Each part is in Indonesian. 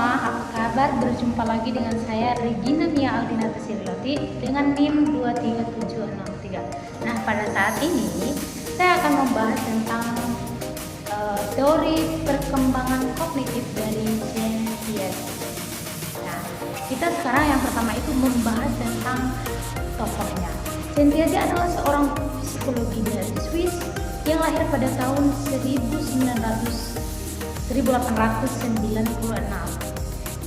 semua, apa kabar? Berjumpa lagi dengan saya Regina Mia Aldina Tasiriloti dengan NIM 23763. Nah, pada saat ini saya akan membahas tentang teori perkembangan kognitif dari Jean Piaget. Nah, kita sekarang yang pertama itu membahas tentang tokohnya. Jean Piaget adalah seorang psikologi dari Swiss yang lahir pada tahun 1896.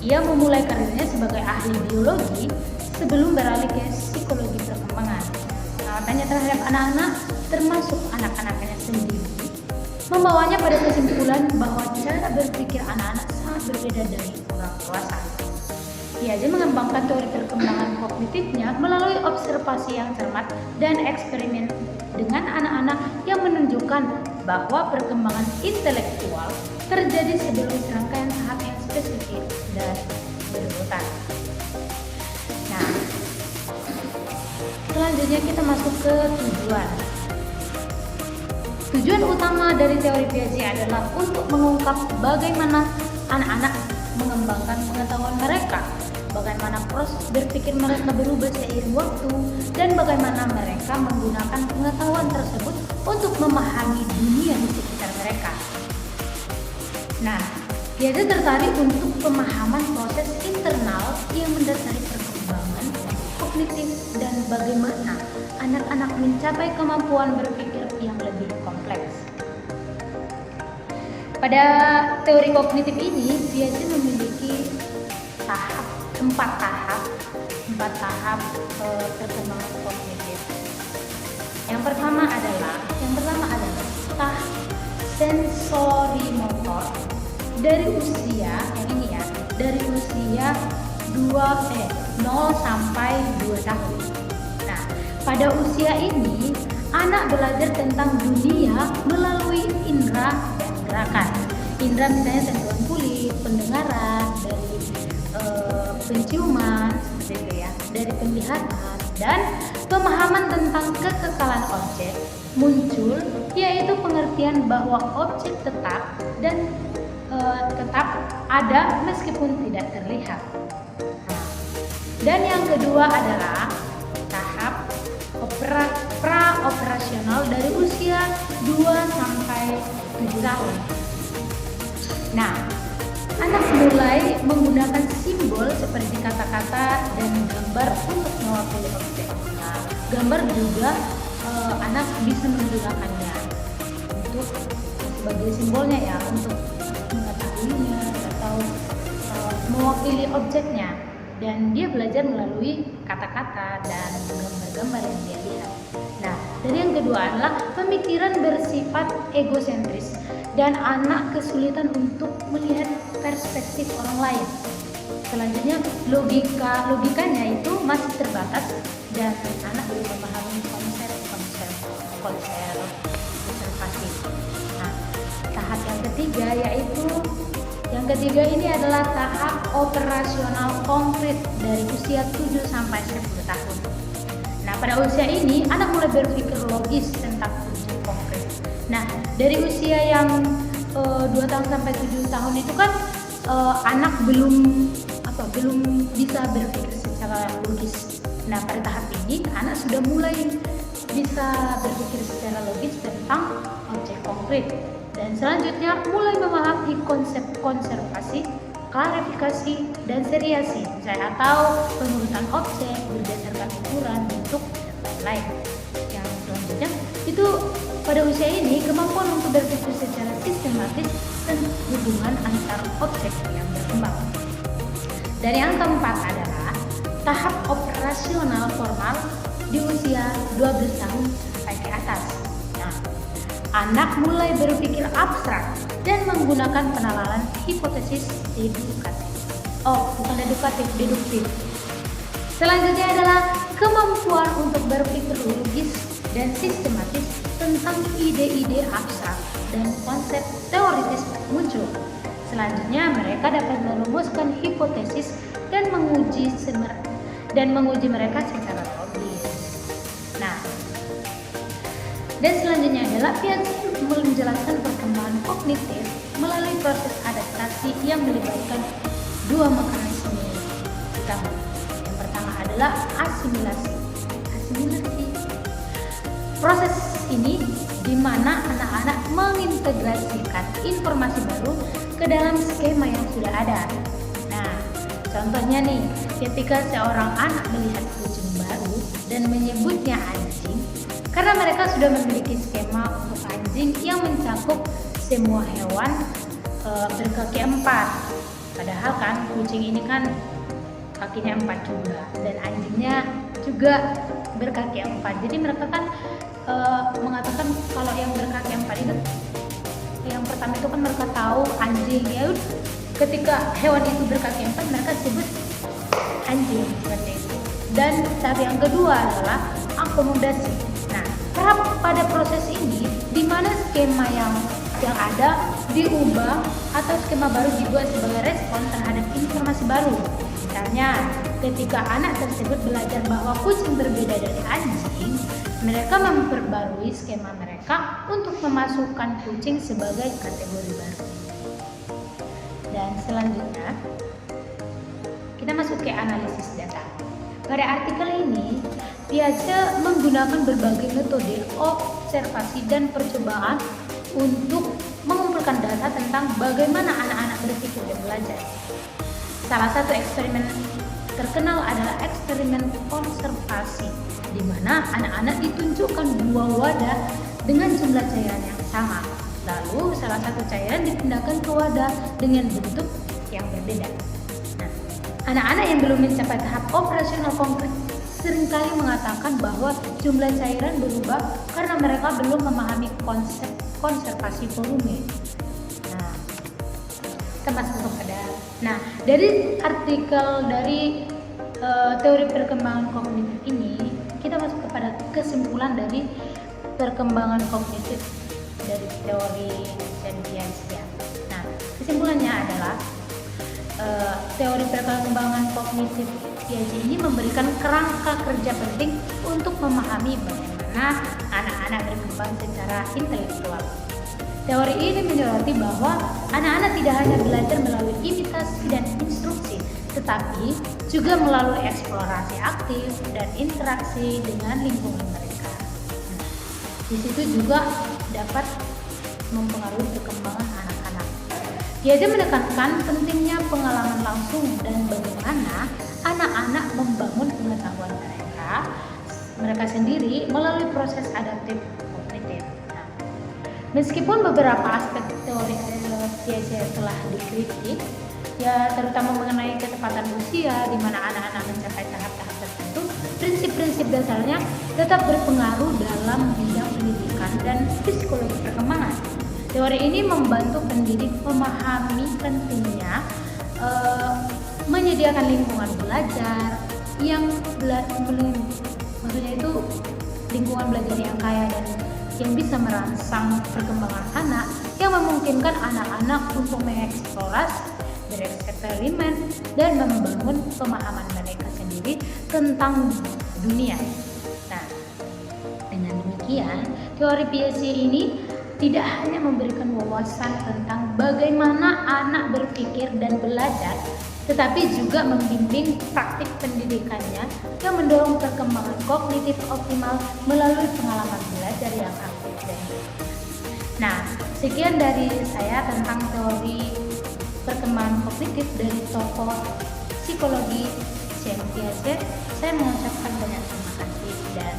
Ia memulai karirnya sebagai ahli biologi sebelum beralih ke psikologi perkembangan. Pengamatannya terhadap anak-anak, termasuk anak-anaknya sendiri, membawanya pada kesimpulan bahwa cara berpikir anak-anak sangat berbeda dari orang dewasa. Piaget mengembangkan teori perkembangan kognitifnya melalui observasi yang cermat dan eksperimen dengan anak-anak yang menunjukkan bahwa perkembangan intelektual terjadi sebelum serangkaian tahap yang spesifik dan berurutan. Nah, selanjutnya kita masuk ke tujuan. Tujuan utama dari teori Piaget adalah untuk mengungkap bagaimana anak-anak mengembangkan pengetahuan mereka, bagaimana proses berpikir mereka berubah seiring waktu, dan bagaimana mereka menggunakan pengetahuan tersebut untuk memahami dunia di sekitar mereka. Nah, Piaget tertarik untuk pemahaman proses internal yang mendasari perkembangan kognitif dan bagaimana anak-anak mencapai kemampuan berpikir yang lebih kompleks. Pada teori kognitif ini, Piaget memiliki empat tahap perkembangan kognitif. Yang pertama adalah tahap sensorimotor dari usia dari usia 0 sampai 2 tahun. Nah, pada usia ini anak belajar tentang dunia melalui indera dan gerakan. Indera misalnya sentuhan kulit, pendengaran, dari penciuman seperti itu ya, dari penglihatan, dan pemahaman tentang kekekalan objek muncul, yaitu pengertian bahwa objek tetap ada meskipun tidak terlihat. Dan yang kedua adalah tahap pra-operasional dari usia 2 sampai 7 tahun. Nah, anak mulai menggunakan simbol seperti kata-kata dan gambar untuk mewakili objek. Nah, gambar juga anak bisa menggunakannya untuk sebagai simbolnya ya, untuk mengetahuinya atau mewakili objeknya, dan dia belajar melalui kata-kata dan gambar-gambar yang dia lihat. Nah, dari yang kedua adalah pemikiran bersifat egosentris dan anak kesulitan untuk melihat perspektif orang lain. Selanjutnya logikanya itu masih terbatas dan anak belum memahami konsep observasi. Nah, tahap yang ketiga ini adalah tahap operasional konkret dari usia 7 sampai 10 tahun. Nah, pada usia ini anak mulai berpikir logis tentang unsur konkret. Nah, dari usia yang 2 tahun sampai 7 tahun itu kan anak belum bisa berpikir secara logis. Nah, pada tahap ini anak sudah mulai bisa berpikir secara logis tentang objek konkret, dan selanjutnya mulai memahami konsep konservasi, klarifikasi, dan seriasi, misalnya atau pengurusan objek berdasarkan ukuran, bentuk, dan lain-lain. Yang selanjutnya itu pada usia ini kemampuan untuk berpikir secara sistematis dan hubungan antar objek yang berkembang. Dan yang keempat adalah tahap operasional formal di usia 12 tahun sampai ke atas. Nah, anak mulai berpikir abstrak dan menggunakan penalaran hipotesis deduktif. Selanjutnya adalah kemampuan untuk berpikir logis dan sistematis tentang ide-ide abstrak dan konsep teoritis muncul. Selanjutnya mereka dapat merumuskan hipotesis dan menguji mereka secara logis. Nah, dan selanjutnya adalah Piaget menjelaskan perkembangan kognitif melalui proses adaptasi yang melibatkan dua mekanisme utama. Yang pertama adalah asimilasi. Proses ini di mana anak-anak mengintegrasikan informasi baru ke dalam skema yang sudah ada. Nah, contohnya nih, ketika seorang anak melihat kucing baru dan menyebutnya anjing, karena mereka sudah memiliki skema untuk anjing yang mencakup semua hewan berkaki 4. Padahal kan kucing ini kan kakinya 4 juga, dan anjingnya juga berkaki 4. Jadi mereka kan mengatakan kalau yang berkaki 4 itu, yang pertama itu kan mereka tahu anjing, ya ketika hewan itu berkaki 4 mereka sebut anjing seperti itu. Dan tahap yang kedua adalah akomodasi. Nah, pada proses ini di mana skema yang ada diubah atau skema baru dibuat sebagai respon terhadap informasi baru. Misalnya, ketika anak tersebut belajar bahwa kucing berbeda dari anjing, mereka memperbarui skema mereka untuk memasukkan kucing sebagai kategori baru. Dan selanjutnya, kita masuk ke analisis data. Pada artikel ini, Piaget menggunakan berbagai metode observasi dan percobaan untuk mengumpulkan data tentang bagaimana anak-anak berpikir dan belajar. Salah satu eksperimen terkenal adalah eksperimen konservasi, di mana anak-anak ditunjukkan 2 wadah dengan jumlah cairan yang sama. Lalu salah satu cairan dipindahkan ke wadah dengan bentuk yang berbeda. Nah, anak-anak yang belum mencapai tahap operasional konkret seringkali mengatakan bahwa jumlah cairan berubah karena mereka belum memahami konsep konservasi volume. Nah, kita masuk kepada dari artikel dari teori perkembangan kognitif ini, kita masuk kepada kesimpulan dari perkembangan kognitif dari teori Piaget. Nah, kesimpulannya adalah teori perkembangan kognitif Piaget ini memberikan kerangka kerja penting untuk memahami bagaimana anak-anak berkembang secara intelektual. Teori ini menyoroti bahwa anak-anak tidak hanya belajar melalui imitasi dan instruksi, tetapi juga melalui eksplorasi aktif dan interaksi dengan lingkungan mereka. Di situ juga dapat mempengaruhi perkembangan anak-anak. Piaget menekankan pentingnya pengalaman langsung dan bagaimana anak-anak membangun pengetahuan mereka sendiri melalui proses adaptif kognitif. Meskipun beberapa aspek teori Piaget telah dikritik, ya terutama mengenai ketepatan usia di mana anak-anak mencapai tahap-tahap tertentu, prinsip-prinsip dasarnya tetap berpengaruh dalam bidang pendidikan dan psikologi perkembangan. Teori ini membantu pendidik memahami pentingnya menyediakan lingkungan belajar yang maksudnya itu lingkungan belajar yang kaya dan yang bisa merangsang perkembangan anak, yang memungkinkan anak-anak untuk mengeksplorasi, bereksperimen, dan membangun pemahaman mereka sendiri tentang dunia. Nah, dengan demikian, teori Piaget ini tidak hanya memberikan wawasan tentang bagaimana anak berpikir dan belajar, tetapi juga membimbing praktik pendidikannya yang mendorong perkembangan kognitif optimal melalui pengalaman belajar yang aktif dan hidup. Nah, sekian dari saya tentang teori perkembangan kognitif dari tokoh psikologi Piaget. Saya mengucapkan banyak terima kasih dan